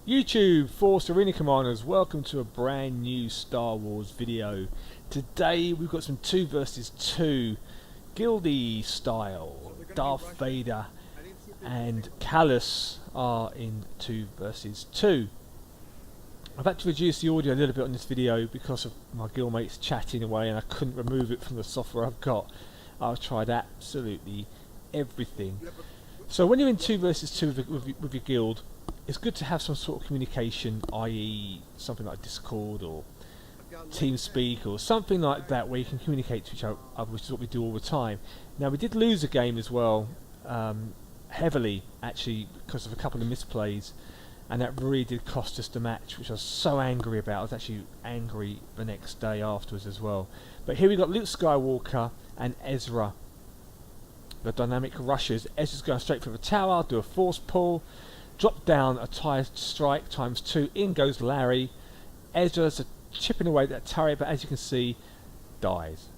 YouTube, Force Arena Commanders, welcome to a brand new Star Wars video. Today we've got some 2 versus 2 Guildy style. Darth Vader and Kallus are in 2 versus 2. I've had to reduce the audio a little bit on this video because of my guildmates chatting away and I couldn't remove it from the software I've got. I've tried absolutely everything. So when you're in 2 versus 2 with your guild, it's good to have some sort of communication, i.e. something like Discord or TeamSpeak or something like that where you can communicate to each other, which is what we do all the time. Now we did lose a game as well, heavily actually, because of a couple of misplays, and that really did cost us the match, which I was so angry about. I was actually angry the next day afterwards as well. But here we got Luke Skywalker and Ezra, the dynamic rushers. Ezra's going straight for the tower, do a force pull, drop down a TIE strike ×2, in goes Larry. Ezra's chipping away at that turret, but as you can see, dies.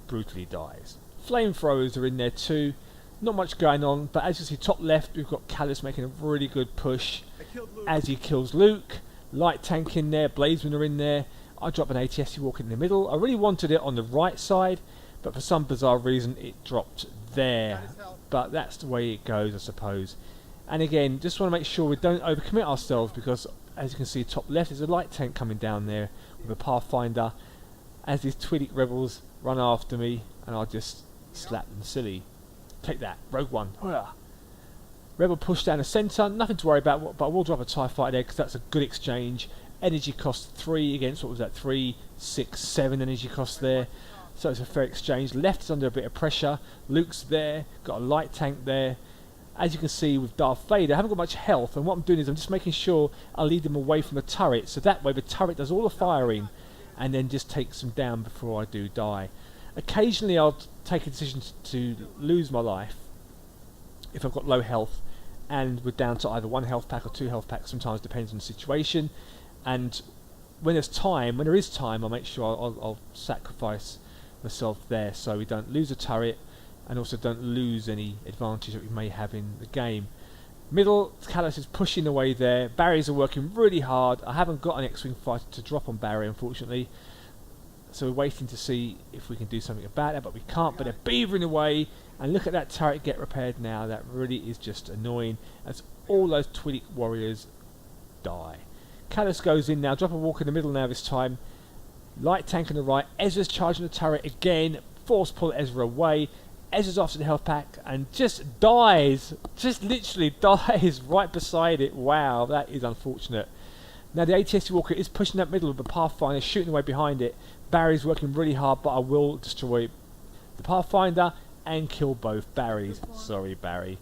Brutally dies. Flamethrowers are in there too. Not much going on, but as you see top left, we've got Kallus making a really good push as he kills Luke. Light tank in there, Bladesmen are in there. I drop an ATST walk in the middle. I really wanted it on the right side, but for some bizarre reason it dropped there. But that's the way it goes, I suppose. And again, just want to make sure we don't overcommit ourselves, because as you can see top left there's a light tank coming down there with a Pathfinder as these Twi'lek rebels run after me, and I'll just slap them silly. Take that, Rogue One. Rebel push down the centre, nothing to worry about, but I will drop a TIE fighter there because that's a good exchange. Energy cost 3 against, what was that, 3, 6, 7 energy cost there. So it's a fair exchange. Left is under a bit of pressure. Luke's there, got a light tank there. As you can see with Darth Vader, I haven't got much health, and what I'm doing is I'm just making sure I lead them away from the turret, so that way the turret does all the firing and then just takes them down before I do die. Occasionally I'll take a decision to lose my life if I've got low health and we're down to either 1 health pack or 2 health packs, sometimes depends on the situation, and when there is time, I'll make sure I'll sacrifice myself there so we don't lose a turret and also don't lose any advantage that we may have in the game. Middle, Kallus is pushing away there. Barriers are working really hard. I haven't got an X-Wing fighter to drop on Barry, unfortunately. So we're waiting to see if we can do something about that, but we can't. But they're beavering away, and look at that turret get repaired now. That really is just annoying, as all those Twi'lek warriors die. Kallus goes in now, drop a walk in the middle now this time. Light tank on the right. Ezra's charging the turret again. Force pull Ezra away. Ezra's after the health pack and just dies, just literally dies right beside it. Wow, that is unfortunate. Now the ATST Walker is pushing that middle with the Pathfinder, shooting away behind it. Barry's working really hard, but I will destroy the Pathfinder and kill both Barrys. Sorry, Barry.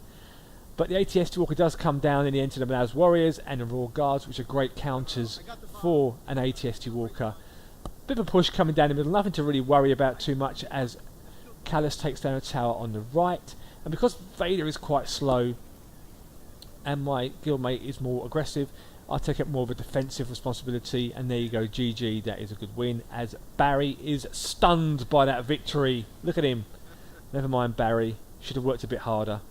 But the ATST Walker does come down in the end to the Malaz Warriors and the Royal Guards, which are great counters for an ATST Walker. Bit of a push coming down the middle, nothing to really worry about too much, as Kallus takes down a tower on the right, and because Vader is quite slow and my guildmate is more aggressive, I take up more of a defensive responsibility, and there you go, GG, that is a good win, as Barry is stunned by that victory. Look at him. Never mind Barry, should have worked a bit harder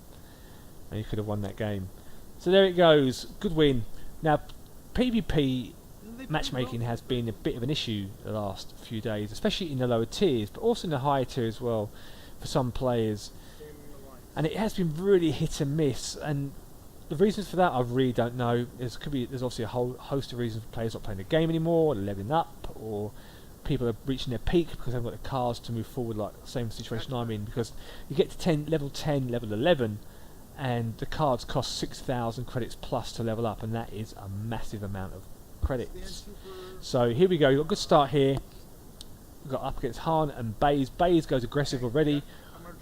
and you could have won that game. So there it goes, good win. Now PvP matchmaking has been a bit of an issue the last few days, especially in the lower tiers, but also in the higher tier as well for some players, and it has been really hit and miss, and the reasons for that I really don't know. There's obviously a whole host of reasons for players not playing the game anymore, or leveling up, or people are reaching their peak because they haven't got the cards to move forward, like the same situation I'm in, because you get to level 10, level 11, and the cards cost 6,000 credits plus to level up, and that is a massive amount of credits. So here we go, we've got a good start here. We've got up against Han and Baze. Baze goes aggressive already.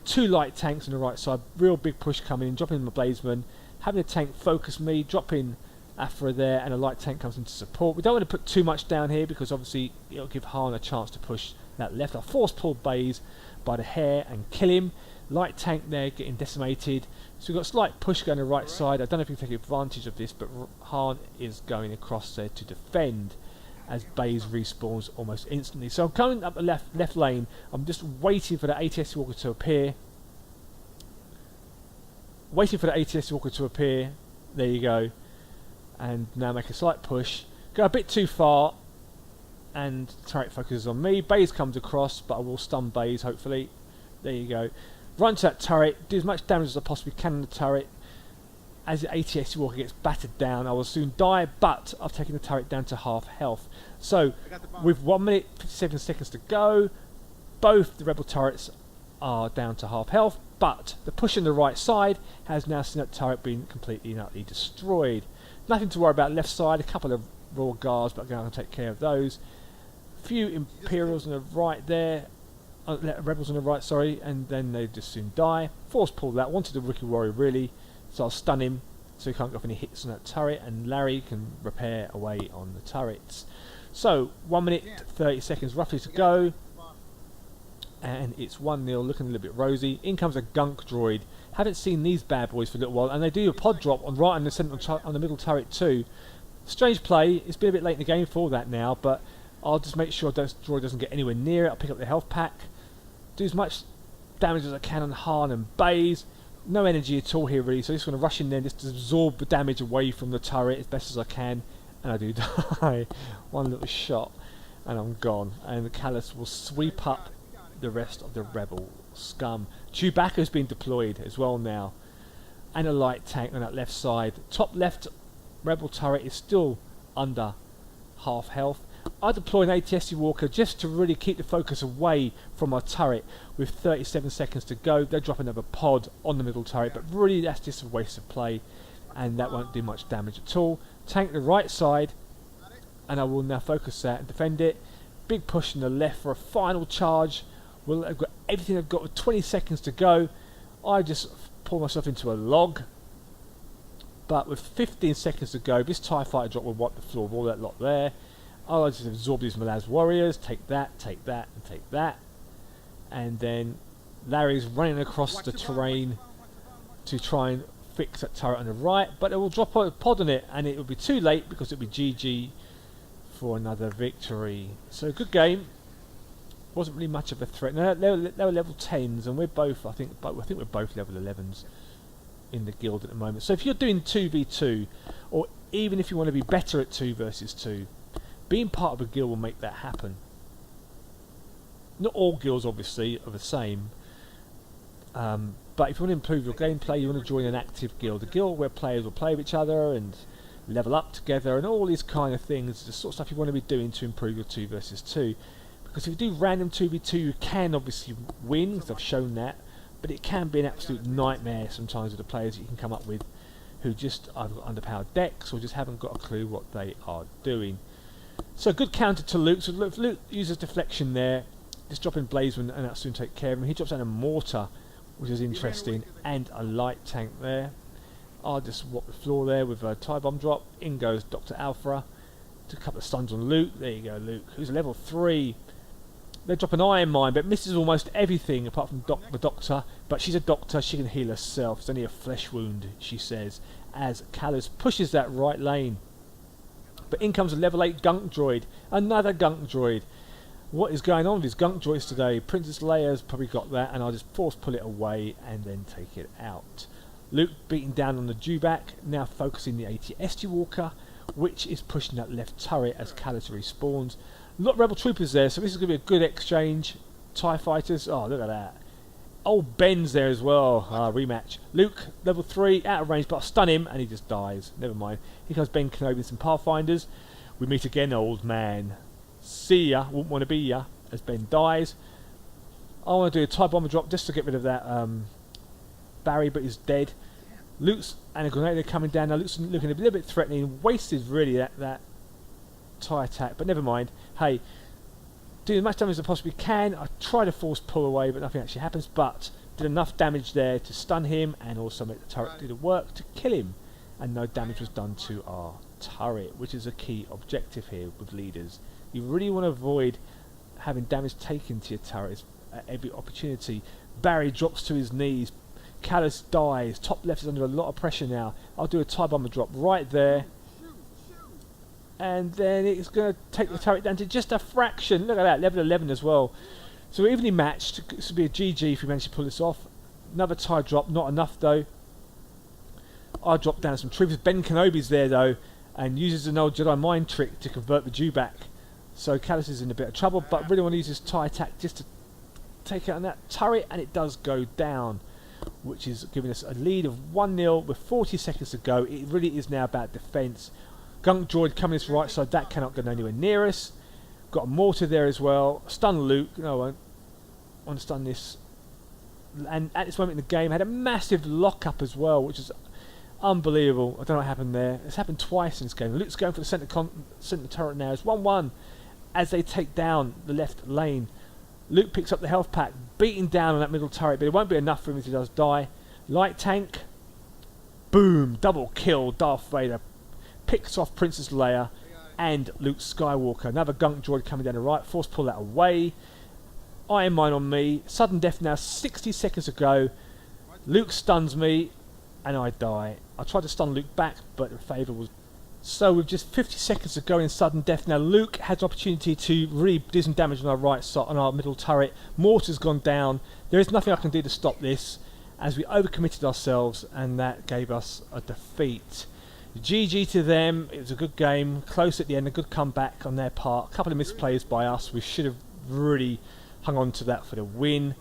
2 light tanks on the right side, real big push coming in, dropping in my Bladesman, having a tank focus me, dropping Afra there, and a light tank comes into support. We don't want to put too much down here because obviously it'll give Han a chance to push that left. I'll force pull Baze by the hair and kill him. Light tank there getting decimated. So we've got a slight push going on the right side. I don't know if you can take advantage of this, but Han is going across there to defend as Baze respawns almost instantly. So I'm coming up the left lane. I'm just waiting for the ATST Walker to appear. There you go. And now make a slight push. Go a bit too far, and turret focuses on me. Baze comes across, but I will stun Baze, hopefully. There you go. Run to that turret, do as much damage as I possibly can on the turret. As the ATST walker gets battered down, I will soon die, but I've taken the turret down to half health. So, with 1 minute 57 seconds to go, both the rebel turrets are down to half health, but the push on the right side has now seen that turret being completely and utterly destroyed. Nothing to worry about left side, a couple of Royal Guards, but I'm going to take care of those. Few Imperials on the right there, Rebels on the right, sorry, and then they just soon die. Force pull that, wanted a Rookie Warrior really, so I'll stun him so he can't get off any hits on that turret, and Larry can repair away on the turrets. So, 1 minute 30 seconds roughly to go, and it's 1-0, looking a little bit rosy. In comes a Gunk Droid. Haven't seen these bad boys for a little while, and they do a pod drop on right on the central on the middle turret too. Strange play. It's been a bit late in the game for that now, but I'll just make sure that droid doesn't get anywhere near it. I'll pick up the health pack, do as much damage as I can on Han and Baze. No energy at all here really, so I'm just going to rush in there and just absorb the damage away from the turret as best as I can, and I do die. One little shot and I'm gone, and the Kallus will sweep up the rest of the rebel scum. Chewbacca's been deployed as well now, and a light tank on that left side. Top left rebel turret is still under half health. I deploy an ATST walker just to really keep the focus away from our turret. With 37 seconds to go, they drop another pod on the middle turret, but really that's just a waste of play, and that won't do much damage at all. Tank the right side, and I will now focus that and defend it. Big push on the left for a final charge. Well, I've got everything I've got with 20 seconds to go. I just pull myself into a log, but with 15 seconds to go, this TIE fighter drop will wipe the floor of all that lot there. I'll just absorb these Malaz warriors, take that, and take that. And then Larry's running across the terrain to try and fix that turret on the right, but it will drop a pod on it, and it will be too late because it will be GG for another victory. So good game. Wasn't really much of a threat. No, they were level 10s, and we're both, I think we're both level 11s in the guild at the moment. So if you're doing 2v2, or even if you want to be better at 2 versus 2, being part of a guild will make that happen. Not all guilds obviously are the same, but if you want to improve your gameplay, you want to join an active guild, a guild where players will play with each other and level up together and all these kind of things, the sort of stuff you want to be doing to improve your 2 versus 2. Because if you do random 2v2, you can obviously win, because I've shown that, but it can be an absolute nightmare sometimes with the players that you can come up with who just either got underpowered decks or just haven't got a clue what they are doing. So good counter to Luke. So Luke uses deflection there, just dropping Blazeman, and that'll soon take care of him. He drops down a mortar, which is interesting, and a light tank there. I'll just walk the floor there with a TIE bomb drop. In goes Dr. Alpha. Took a couple of stuns on Luke. There you go, Luke, who's level 3. They drop an iron mine, but misses almost everything apart from the Doctor. But she's a doctor, she can heal herself. It's only a flesh wound, she says, as Kallus pushes that right lane. But in comes a level 8 Gunk Droid. Another Gunk Droid. What is going on with these Gunk Droids today? Princess Leia's probably got that, and I'll just force pull it away and then take it out. Luke beating down on the Dewback, now focusing the AT-ST Walker, which is pushing that left turret as Kallus respawns. A lot of rebel troopers there, so this is going to be a good exchange. TIE fighters, oh look at that. Old Ben's there as well, rematch. Luke, level 3, out of range, but I'll stun him and he just dies. Never mind. Here comes Ben Kenobi and some Pathfinders. We meet again, old man. See ya, wouldn't want to be ya, as Ben dies. I want to do a TIE bomber drop just to get rid of that Barry, but he's dead. Luke's and a grenade are coming down now. Luke's looking a little bit threatening. Wasted really that TIE attack, but never mind. Hey, do as much damage as I possibly can. I try to force pull away, but nothing actually happens. But did enough damage there to stun him, and also make the turret do the work to kill him. And no damage was done to our turret, which is a key objective here with leaders. You really want to avoid having damage taken to your turrets at every opportunity. Barry drops to his knees. Kallus dies. Top left is under a lot of pressure now. I'll do a TIE bomber drop right there. And then it's going to take the turret down to just a fraction. Look at that, level 11 as well. So we're evenly matched. This would be a GG if we manage to pull this off. Another TIE drop, not enough though. I'll drop down some troopers. Ben Kenobi's there though, and uses an old Jedi mind trick to convert the Jew back. So Kallus is in a bit of trouble, but really want to use his TIE attack just to take out on that turret, and it does go down, which is giving us a lead of 1-0 with 40 seconds to go. It really is now about defence. Gunk Droid coming this right side, that cannot go anywhere near us. Got a mortar there as well. Stun Luke. No, I won't. I want to stun this. And at this moment in the game, had a massive lock-up as well, which is unbelievable. I don't know what happened there. It's happened twice in this game. Luke's going for the centre turret now. It's 1-1 as they take down the left lane. Luke picks up the health pack, beating down on that middle turret, but it won't be enough for him if he does die. Light tank. Boom. Double kill. Darth Vader picks off Princess Leia and Luke Skywalker. Another gunk droid coming down the right. Force pull that away. Iron Mine on me. Sudden death now. 60 seconds to go. Luke stuns me and I die. I tried to stun Luke back, but the favour was... So with just 50 seconds to go in sudden death now, Luke has an opportunity to really do some damage on our right side, on our middle turret. Mortar's gone down. There is nothing I can do to stop this, as we overcommitted ourselves, and that gave us a defeat. GG to them. It was a good game, close at the end, a good comeback on their part. A couple of misplays by us. We should have really hung on to that for the win.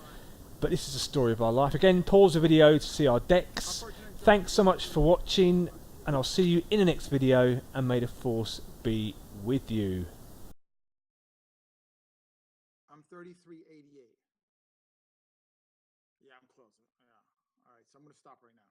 But this is the story of our life. Again, pause the video to see our decks. Thanks so much for watching, and I'll see you in the next video, and may the Force be with you. I'm 3388. Yeah, I'm close. Yeah. All right, so I'm going to stop right now.